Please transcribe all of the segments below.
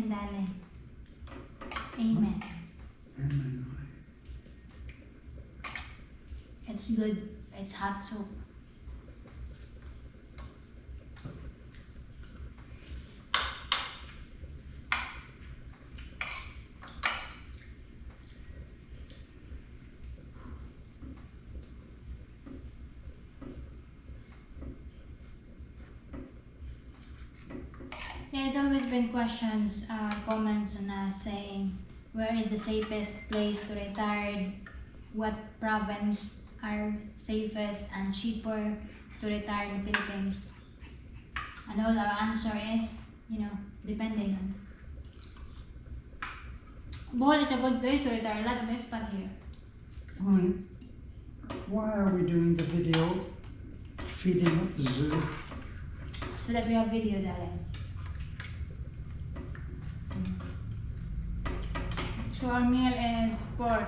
Amen, darling. Amen. Amen. It's good. It's hot soup. There's always been questions, comments on us saying, where is the safest place to retire? What province are safest and cheaper to retire in the Philippines? And all our answer is, depending on. Bohol is a good place to retire. A lot of expat here. Why are we doing the video feeding up the zoo? So that we have video, darling. So our meal is pork.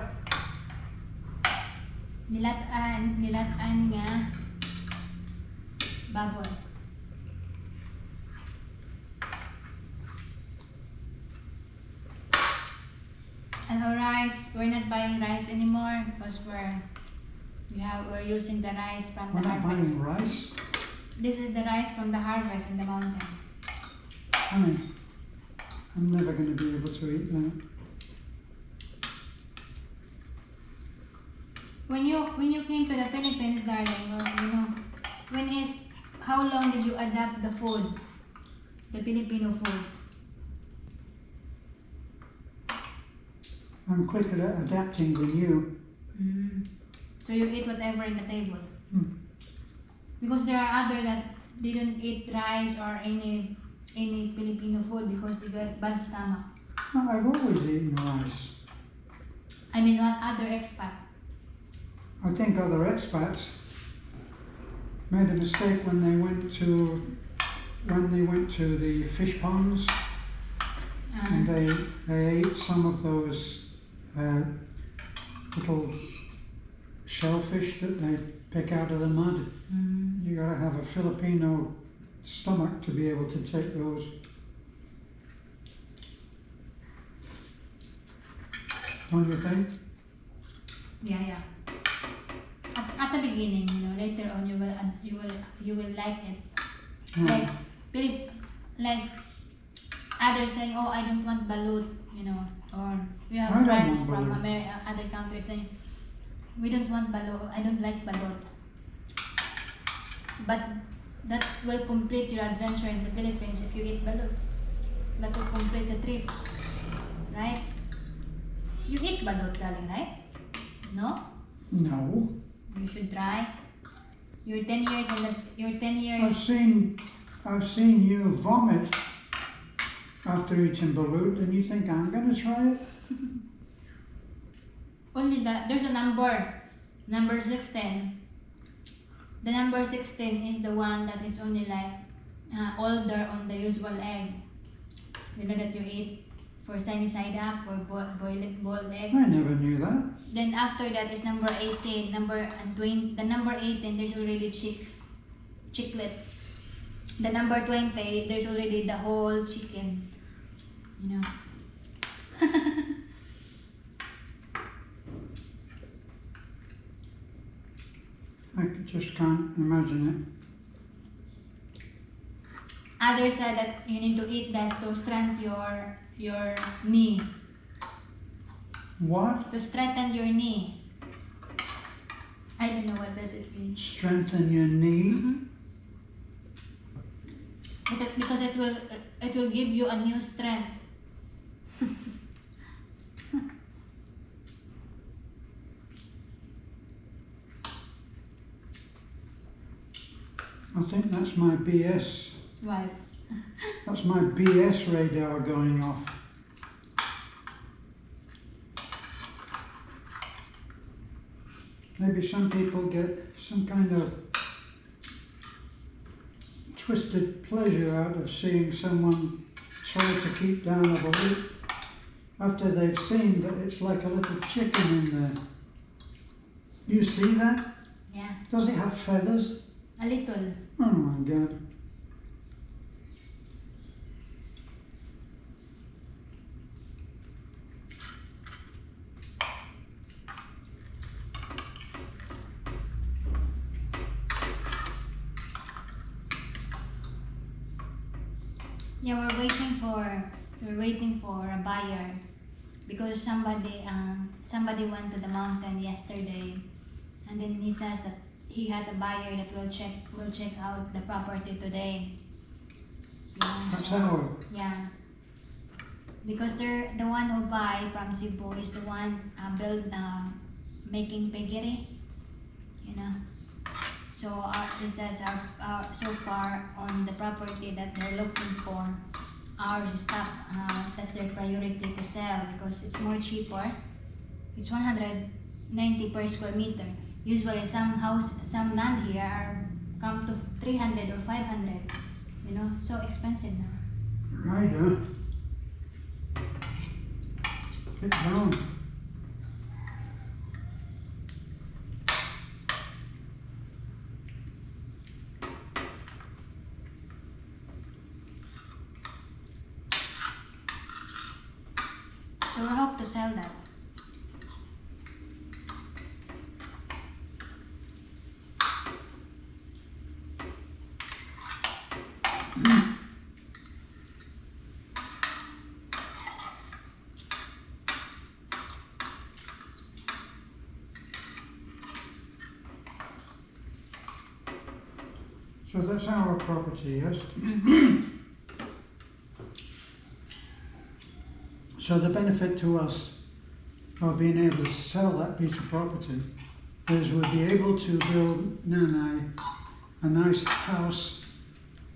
Nilataan nga baboy. And our rice, we're not buying rice anymore because we're using the rice from We're the not harvest. buying rice. This is the rice from the harvest in the mountain. Honey, I'm never going to be able to eat that. When you came to the Philippines, darling, or how long did you adapt the food, the Filipino food? I'm quicker at adapting than you. So you eat whatever in the table. Mm. Because there are other that didn't eat rice or any Filipino food because they got bad stomach. No, I've always eaten rice. I mean, what other expat? I think other expats made a mistake when they went to the fish ponds and they ate some of those little shellfish that they pick out of the mud. You gotta have a Filipino stomach to be able to take those. Don't you think? Yeah. At the beginning, later on you will like it. Like others saying, oh, I don't want balut, or we have friends from other countries saying, we don't want balut, I don't like balut. But that will complete your adventure in the Philippines if you eat balut. That will complete the trip, right? You eat balut, darling, right? No? No. You should try. You're 10 years. I've seen you vomit after eating balut, and you think I'm going to try it? Only that there's a number 16. The number 16 is the one that is only like older on the usual egg. That you eat for sunny side up or boiled egg. I never knew that. Then after that is number 18. The number 18 there's already chicklets. The number 20 there's already the whole chicken. I just can't imagine it. Others said that you need to eat that to strengthen your knee. What? To strengthen your knee. I don't know what does it mean. Strengthen your knee? Because it will give you a new strength. I think that's my BS. Why? That's my BS radar going off. Maybe some people get some kind of twisted pleasure out of seeing someone try to keep down a balut after they've seen that it's like a little chicken in there. You see that? Yeah. Does it have feathers? A little. Oh my God. Yeah, we're waiting for a buyer because somebody went to the mountain yesterday, and then he says that he has a buyer that will check out the property today. Yeah, That's so, our. yeah. Because they're the one who buy from Cebu is the one making piggery, you know. So it says so far on the property that they're looking for, ours is top. That's their priority to sell because it's more cheaper. It's 190 per square meter. Usually some land here are come to 300 or 500. You know, so expensive now. Right, get down. So we hope to sell that. So that's our property, yes? So the benefit to us of being able to sell that piece of property is we'll be able to build Nanai a nice house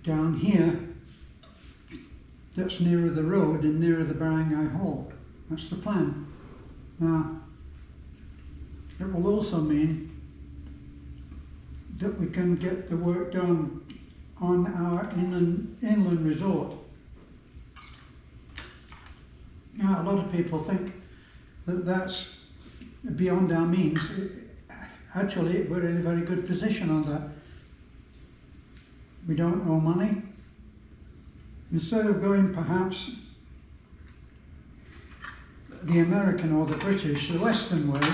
down here that's nearer the road and nearer the Barangay Hall. That's the plan. Now, it will also mean that we can get the work done on our inland resort. Now, a lot of people think that that's beyond our means. Actually, we're in a very good position on that. We don't owe money. Instead of going perhaps the American or the British, the Western way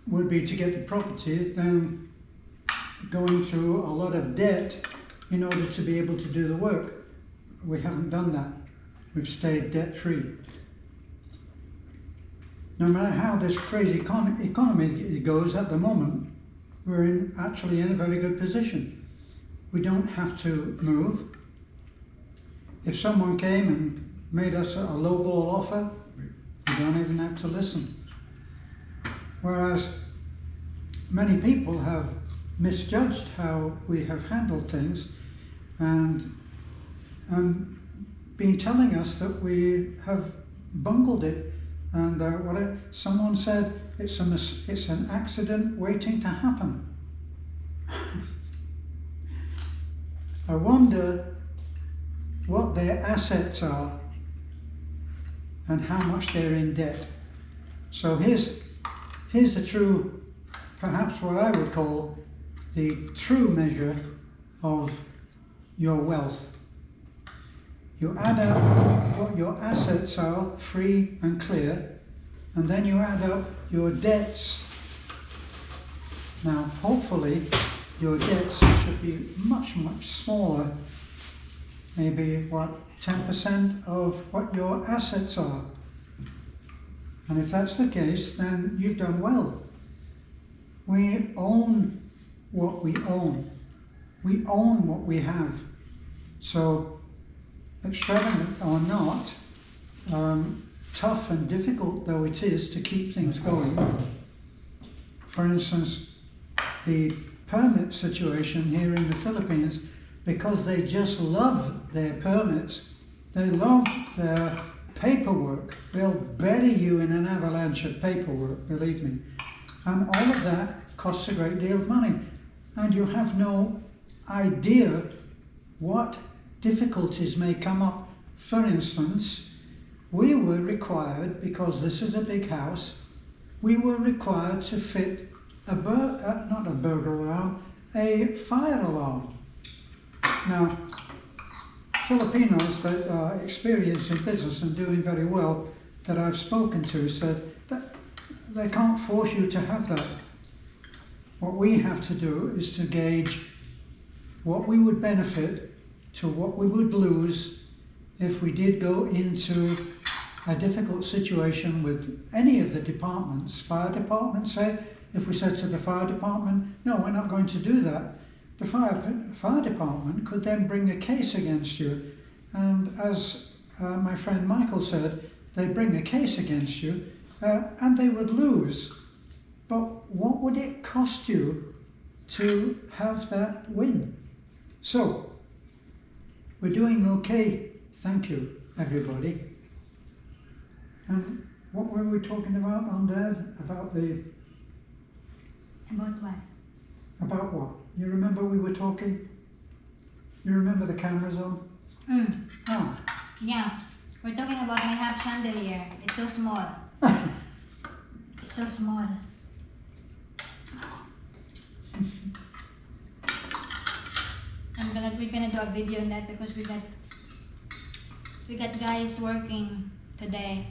would be to get the property, then going through a lot of debt in order to be able to do the work. We haven't done that. We've stayed debt-free. No matter how this crazy economy goes at the moment, we're actually in a very good position. We don't have to move. If someone came and made us a lowball offer, we don't even have to listen. Whereas many people have misjudged how we have handled things and been telling us that we have bungled it, and someone said it's an accident waiting to happen. I wonder what their assets are and how much they're in debt. So here's the true, perhaps what I would call the true measure of your wealth. You add up what your assets are, free and clear, and then you add up your debts. Now, hopefully, your debts should be much, much smaller. Maybe, 10% of what your assets are. And if that's the case, then you've done well. We own what we own. We own what we have. So, extravagant or not, tough and difficult though it is to keep things going. For instance, the permit situation here in the Philippines, because they just love their permits, they love their paperwork. They'll bury you in an avalanche of paperwork, believe me. And all of that costs a great deal of money. And you have no idea what difficulties may come up. For instance, we were required, because this is a big house, we were required to fit not a burglar alarm, a fire alarm. Now, Filipinos that are experienced in business and doing very well that I've spoken to said that they can't force you to have that. What we have to do is to gauge what we would benefit to what we would lose if we did go into a difficult situation with any of the departments, fire department, say, if we said to the fire department, no, we're not going to do that, the fire department could then bring a case against you. And as my friend Michael said, they bring a case against you and they would lose. But what would it cost you to have that win? So, we're doing okay, thank you, everybody. And what were we talking about on there? About what? About what? You remember we were talking? You remember the cameras on? Oh. Yeah, we're talking about my half chandelier. It's so small. It's so small. We're gonna do a video on that because we got guys working today.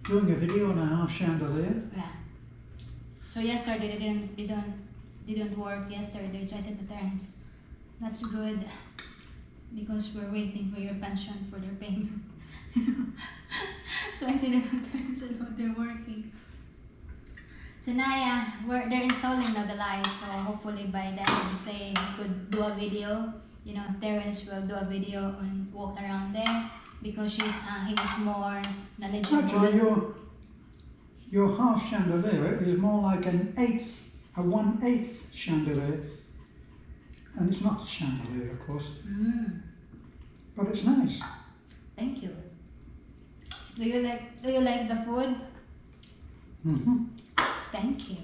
Doing a video on a half chandelier? Yeah. So yesterday they didn't work yesterday, so I said to Terence, that's good because we're waiting for your pension for their payment. So I said to Terence, no, they're working. So now yeah, they're installing now the lights, so hopefully by the end of this day we could do a video. You know, Terence will do a video and walk around there because he is more knowledgeable. Actually, your half chandelier is more like a 1/8 chandelier, and it's not a chandelier, of course. But it's nice. Thank you. Do you like the food? Mm-hmm. Thank you.